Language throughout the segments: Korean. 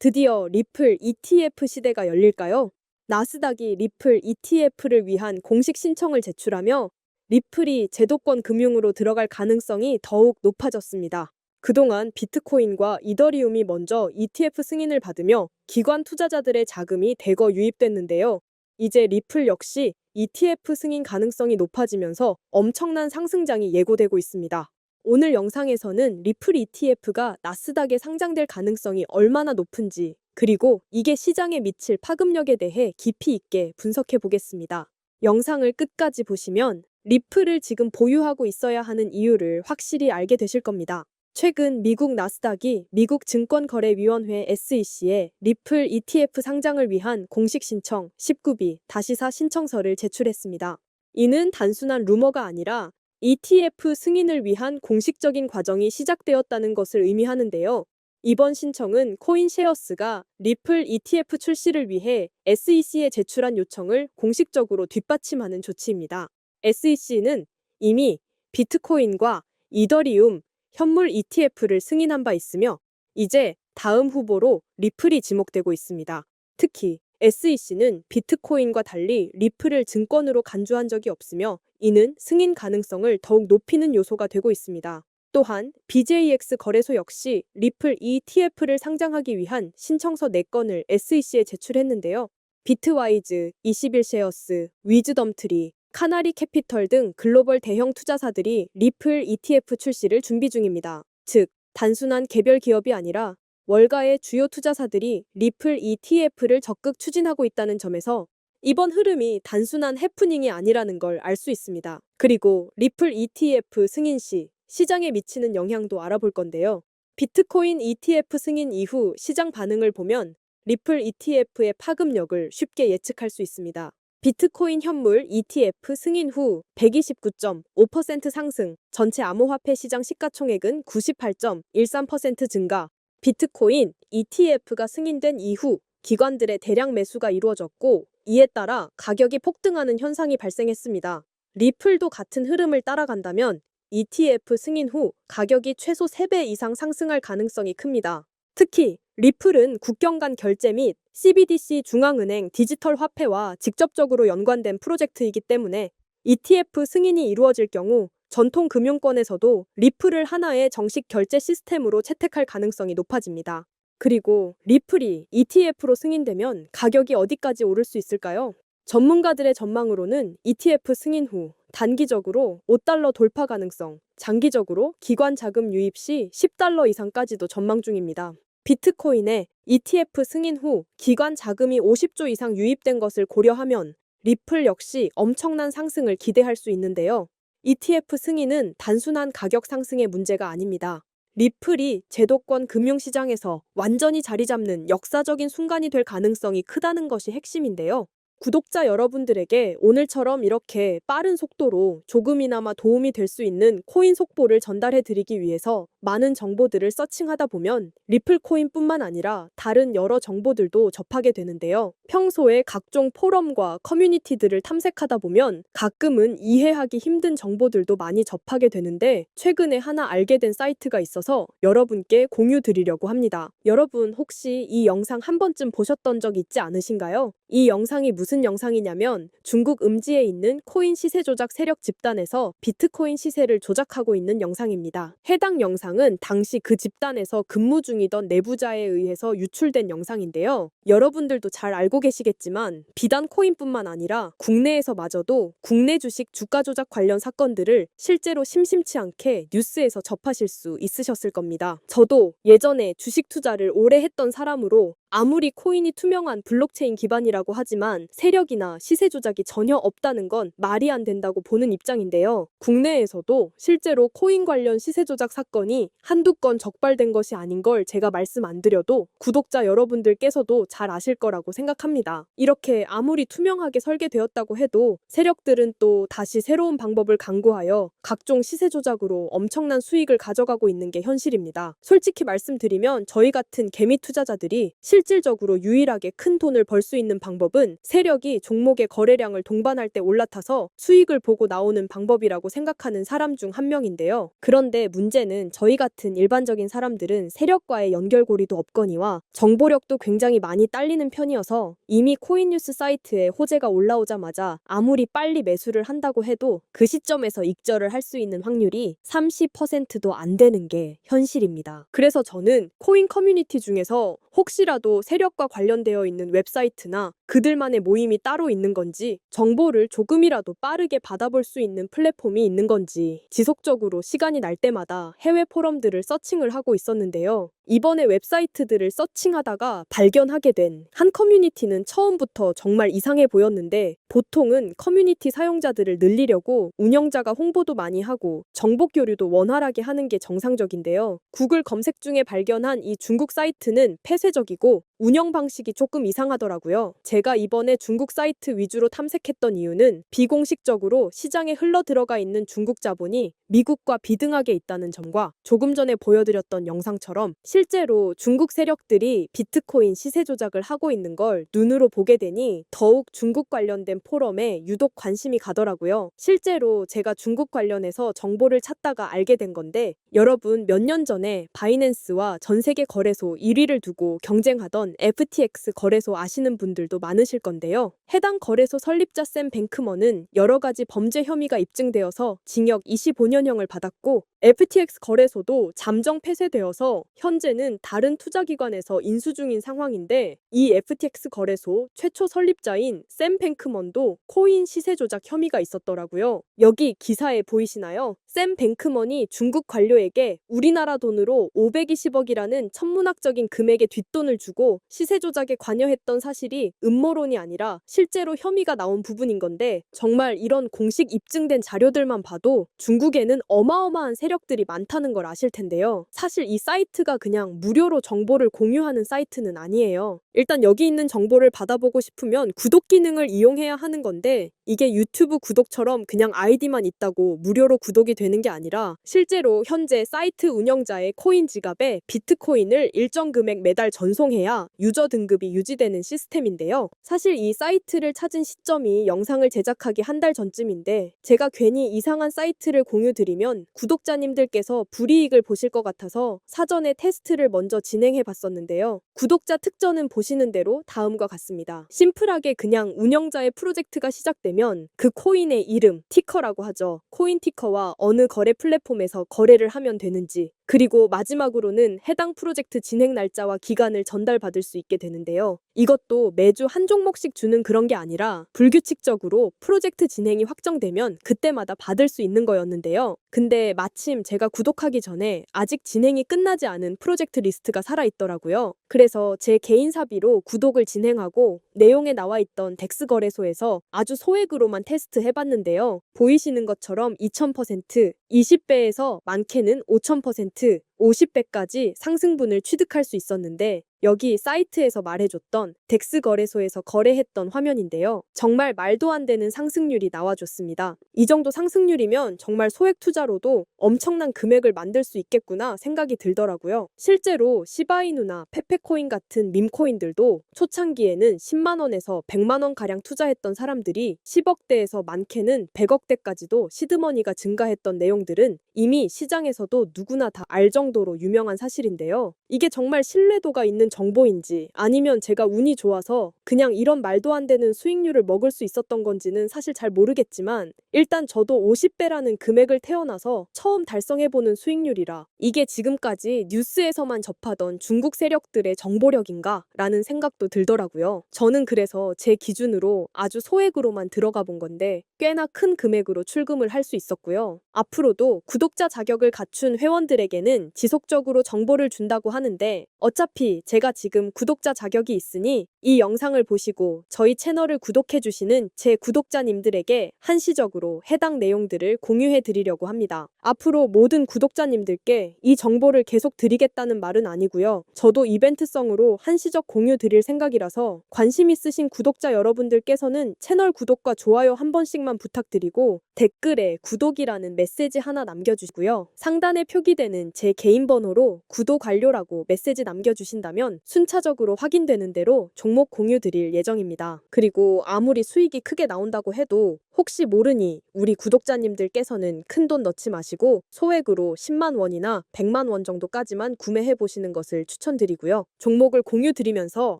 드디어 리플 ETF 시대가 열릴까요? 나스닥이 리플 ETF를 위한 공식 신청을 제출하며 리플이 제도권 금융으로 들어갈 가능성이 더욱 높아졌습니다. 그동안 비트코인과 이더리움이 먼저 ETF 승인을 받으며 기관 투자자들의 자금이 대거 유입됐는데요. 이제 리플 역시 ETF 승인 가능성이 높아지면서 엄청난 상승장이 예고되고 있습니다. 오늘 영상에서는 리플 ETF가 나스닥에 상장될 가능성이 얼마나 높은지, 그리고 이게 시장에 미칠 파급력에 대해 깊이 있게 분석해 보겠습니다. 영상을 끝까지 보시면 리플을 지금 보유하고 있어야 하는 이유를 확실히 알게 되실 겁니다. 최근 미국 나스닥이 미국 증권거래위원회 SEC에 리플 ETF 상장을 위한 공식 신청 19B-4 신청서를 제출했습니다. 이는 단순한 루머가 아니라 ETF 승인을 위한 공식적인 과정이 시작되었다는 것을 의미하는데요. 이번 신청은 코인쉐어스가 리플 ETF 출시를 위해 SEC에 제출한 요청을 공식적으로 뒷받침하는 조치입니다. SEC는 이미 비트코인과 이더리움, 현물 ETF를 승인한 바 있으며 이제 다음 후보로 리플이 지목되고 있습니다. 특히 SEC는 비트코인과 달리 리플을 증권으로 간주한 적이 없으며 이는 승인 가능성을 더욱 높이는 요소가 되고 있습니다. 또한 BJX 거래소 역시 리플 ETF를 상장하기 위한 신청서 4건을 SEC에 제출했는데요. 비트와이즈, 21쉐어스, 위즈덤트리, 카나리 캐피털 등 글로벌 대형 투자사들이 리플 ETF 출시를 준비 중입니다. 즉, 단순한 개별 기업이 아니라 월가의 주요 투자사들이 리플 ETF를 적극 추진하고 있다는 점에서 이번 흐름이 단순한 해프닝이 아니라는 걸 알 수 있습니다. 그리고 리플 ETF 승인 시 시장에 미치는 영향도 알아볼 건데요. 비트코인 ETF 승인 이후 시장 반응을 보면 리플 ETF의 파급력을 쉽게 예측할 수 있습니다. 비트코인 현물 ETF 승인 후 129.5% 상승, 전체 암호화폐 시장 시가총액은 98.13% 증가. 비트코인 ETF가 승인된 이후 기관들의 대량 매수가 이루어졌고 이에 따라 가격이 폭등하는 현상이 발생했습니다. 리플도 같은 흐름을 따라간다면 ETF 승인 후 가격이 최소 3배 이상 상승할 가능성이 큽니다. 특히 리플은 국경 간 결제 및 CBDC 중앙은행 디지털 화폐와 직접적으로 연관된 프로젝트이기 때문에 ETF 승인이 이루어질 경우 전통 금융권에서도 리플을 하나의 정식 결제 시스템으로 채택할 가능성이 높아집니다. 그리고 리플이 ETF로 승인되면 가격이 어디까지 오를 수 있을까요? 전문가들의 전망으로는 ETF 승인 후 단기적으로 $5 돌파 가능성, 장기적으로 기관 자금 유입 시 $10 이상까지도 전망 중입니다. 비트코인의 ETF 승인 후 기관 자금이 50조 이상 유입된 것을 고려하면 리플 역시 엄청난 상승을 기대할 수 있는데요. ETF 승인은 단순한 가격 상승의 문제가 아닙니다. 리플이 제도권 금융시장에서 완전히 자리 잡는 역사적인 순간이 될 가능성이 크다는 것이 핵심인데요. 구독자 여러분들에게 오늘처럼 이렇게 빠른 속도로 조금이나마 도움이 될 수 있는 코인 속보를 전달해 드리기 위해서 많은 정보들을 서칭하다 보면 리플 코인뿐만 아니라 다른 여러 정보들도 접하게 되는데요. 평소에 각종 포럼과 커뮤니티들을 탐색하다 보면 가끔은 이해하기 힘든 정보들도 많이 접하게 되는데 최근에 하나 알게 된 사이트가 있어서 여러분께 공유 드리려고 합니다. 여러분 혹시 이 영상 한 번쯤 보셨던 적 있지 않으신가요? 이 영상이 무슨 영상이냐면 중국 음지에 있는 코인 시세 조작 세력 집단에서 비트코인 시세를 조작하고 있는 영상입니다. 해당 영상은 당시 그 집단에서 근무 중이던 내부자에 의해서 유출된 영상인데요. 여러분들도 잘 알고 계시겠지만 비단 코인뿐만 아니라 국내에서마저도 국내 주식 주가 조작 관련 사건들을 실제로 심심치 않게 뉴스에서 접하실 수 있으셨을 겁니다. 저도 예전에 주식 투자를 오래 했던 사람으로 아무리 코인이 투명한 블록체인 기반이라고 하지만 세력이나 시세 조작이 전혀 없다는 건 말이 안 된다고 보는 입장인데요. 국내에서도 실제로 코인 관련 시세 조작 사건이 한두 건 적발된 것이 아닌 걸 제가 말씀 안 드려도 구독자 여러분들께서도 잘 아실 거라고 생각합니다. 이렇게 아무리 투명하게 설계되었다고 해도 세력들은 또 다시 새로운 방법을 강구하여 각종 시세 조작으로 엄청난 수익을 가져가고 있는 게 현실입니다. 솔직히 말씀드리면 저희 같은 개미 투자자들이 실질적으로 유일하게 큰 돈을 벌 수 있는 방법은 세력이 종목의 거래량을 동반할 때 올라타서 수익을 보고 나오는 방법이라고 생각하는 사람 중 한 명인데요. 그런데 문제는 저희 같은 일반적인 사람들은 세력과의 연결고리도 없거니와 정보력도 굉장히 많이 딸리는 편이어서 이미 코인뉴스 사이트에 호재가 올라오자마자 아무리 빨리 매수를 한다고 해도 그 시점에서 익절을 할 수 있는 확률이 30%도 안 되는 게 현실입니다. 그래서 저는 코인 커뮤니티 중에서 혹시라도 세력과 관련되어 있는 웹사이트나 그들만의 모임이 따로 있는 건지, 정보를 조금이라도 빠르게 받아볼 수 있는 플랫폼이 있는 건지 지속적으로 시간이 날 때마다 해외 포럼들을 서칭을 하고 있었는데요. 이번에 웹사이트들을 서칭하다가 발견하게 된 한 커뮤니티는 처음부터 정말 이상해 보였는데, 보통은 커뮤니티 사용자들을 늘리려고 운영자가 홍보도 많이 하고 정보 교류도 원활하게 하는 게 정상적인데요. 구글 검색 중에 발견한 이 중국 사이트는 폐쇄적이고 운영 방식이 조금 이상하더라고요. 제가 이번에 중국 사이트 위주로 탐색했던 이유는 비공식적으로 시장에 흘러 들어가 있는 중국 자본이 미국과 비등하게 있다는 점과 조금 전에 보여드렸던 영상처럼 실제로 중국 세력들이 비트코인 시세 조작을 하고 있는 걸 눈으로 보게 되니 더욱 중국 관련된 포럼에 유독 관심이 가더라고요. 실제로 제가 중국 관련해서 정보를 찾다가 알게 된 건데, 여러분 몇 년 전에 바이낸스와 전 세계 거래소 1위를 두고 경쟁하던 FTX 거래소 아시는 분들도 많으실 건데요. 해당 거래소 설립자 샘 뱅크먼은 여러 가지 범죄 혐의가 입증되어서 징역 25년형을 받았고, FTX 거래소도 잠정 폐쇄되어서 현재는 다른 투자기관에서 인수 중인 상황인데, 이 FTX 거래소 최초 설립자인 샘 뱅크먼도 코인 시세 조작 혐의가 있었더라고요. 여기 기사에 보이시나요? 샘 뱅크먼이 중국 관료에게 우리나라 돈으로 520억이라는 천문학적인 금액의 뒷돈을 주고 시세 조작에 관여했던 사실이 음모론이 아니라 실제로 혐의가 나온 부분인 건데, 정말 이런 공식 입증된 자료들만 봐도 중국에는 어마어마한 세력들이 많다는 걸 아실 텐데요. 사실 이 사이트가 그냥 무료로 정보를 공유하는 사이트는 아니에요. 일단 여기 있는 정보를 받아보고 싶으면 구독 기능을 이용해야 하는 건데, 이게 유튜브 구독처럼 그냥 아이디만 있다고 무료로 구독이 되는 게 아니라 실제로 현재 사이트 운영자의 코인 지갑에 비트코인을 일정 금액 매달 전송해야 유저 등급이 유지되는 시스템인데요. 사실 이 사이트를 찾은 시점이 영상을 제작하기 한 달 전쯤인데, 제가 괜히 이상한 사이트를 공유드리면 구독자님들께서 불이익을 보실 것 같아서 사전에 테스트를 먼저 진행해 봤었는데요. 구독자 특전은 보시는 대로 다음과 같습니다. 심플하게 그냥 운영자의 프로젝트가 시작되면 그 코인의 이름, 티커라고 하죠. 코인 티커와 어느 거래 플랫폼에서 거래를 하면 되는지, 그리고 마지막으로는 해당 프로젝트 진행 날짜와 기간을 전달받을 수 있게 되는데요. 이것도 매주 한 종목씩 주는 그런 게 아니라 불규칙적으로 프로젝트 진행이 확정되면 그때마다 받을 수 있는 거였는데요. 근데 마침 제가 구독하기 전에 아직 진행이 끝나지 않은 프로젝트 리스트가 살아있더라고요. 그래서 제 개인 사비로 구독을 진행하고 내용에 나와 있던 덱스 거래소에서 아주 소액으로만 테스트 해봤는데요. 보이시는 것처럼 2000%, 20배에서 많게는 5000%, 50배까지 상승분을 취득할 수 있었는데, 여기 사이트에서 말해줬던 덱스 거래소에서 거래했던 화면인데요. 정말 말도 안 되는 상승률이 나와줬습니다. 이 정도 상승률이면 정말 소액 투자로도 엄청난 금액을 만들 수 있겠구나 생각이 들더라고요. 실제로 시바이누나 페페코인 같은 밈코인들도 초창기에는 10만 원에서 100만 원 가량 투자했던 사람들이 10억대에서 많게는 100억대까지도 시드머니가 증가했던 내용들은 이미 시장에서도 누구나 다 알 정도로 유명한 사실인데요. 이게 정말 신뢰도가 있는 정보인지 아니면 제가 운이 좋아서 그냥 이런 말도 안 되는 수익률을 먹을 수 있었던 건지는 사실 잘 모르겠지만, 일단 저도 50배라는 금액을 태어나서 처음 달성해보는 수익률이라 이게 지금까지 뉴스에서만 접하던 중국 세력들의 정보력인가? 라는 생각도 들더라고요. 저는 그래서 제 기준으로 아주 소액으로만 들어가 본 건데 꽤나 큰 금액으로 출금을 할 수 있었고요. 앞으로도 구독자 자격을 갖춘 회원들에게는 지속적으로 정보를 준다고 하는데, 어차피 제가 지금 구독자 자격이 있으니 이 영상을 보시고 저희 채널을 구독해주시는 제 구독자님들에게 한시적으로 해당 내용들을 공유해 드리려고 합니다. 앞으로 모든 구독자님들께 이 정보를 계속 드리겠다는 말은 아니고요. 저도 이벤트성으로 한시적 공유 드릴 생각이라서 관심 있으신 구독자 여러분들께서는 채널 구독과 좋아요 한 번씩만 부탁드리고 댓글에 구독이라는 메시지 하나 남겨주시고요. 상단에 표기되는 제 개인 번호로 구독 완료라고 메시지 남겨주신다면 순차적으로 확인되는 대로 종목 공유 드릴 예정입니다. 그리고 아무리 수익이 크게 나온다고 해도 혹시 모르니 우리 구독자님들께서는 큰돈 넣지 마시고 소액으로 10만 원이나 100만 원 정도까지만 구매해 보시는 것을 추천드리고요. 종목을 공유 드리면서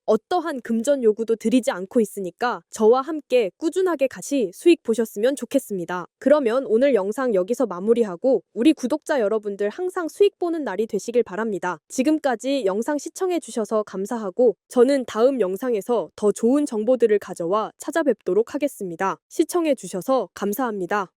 어떠한 금전 요구도 드리지 않고 있으니까 저와 함께 꾸준하게 같이 수익 보셨으면 좋겠습니다. 그러면 오늘 영상 여기서 마무리하고 우리 구독자 여러분들 항상 수익 보는 날이 되시길 바랍니다. 지금까지 영상 시청해 주셔서 감사하고 저는 다음 영상에서 더 좋은 정보들을 가져와 찾아뵙도록 하겠습니다. 시청해 주셔서 감사합니다.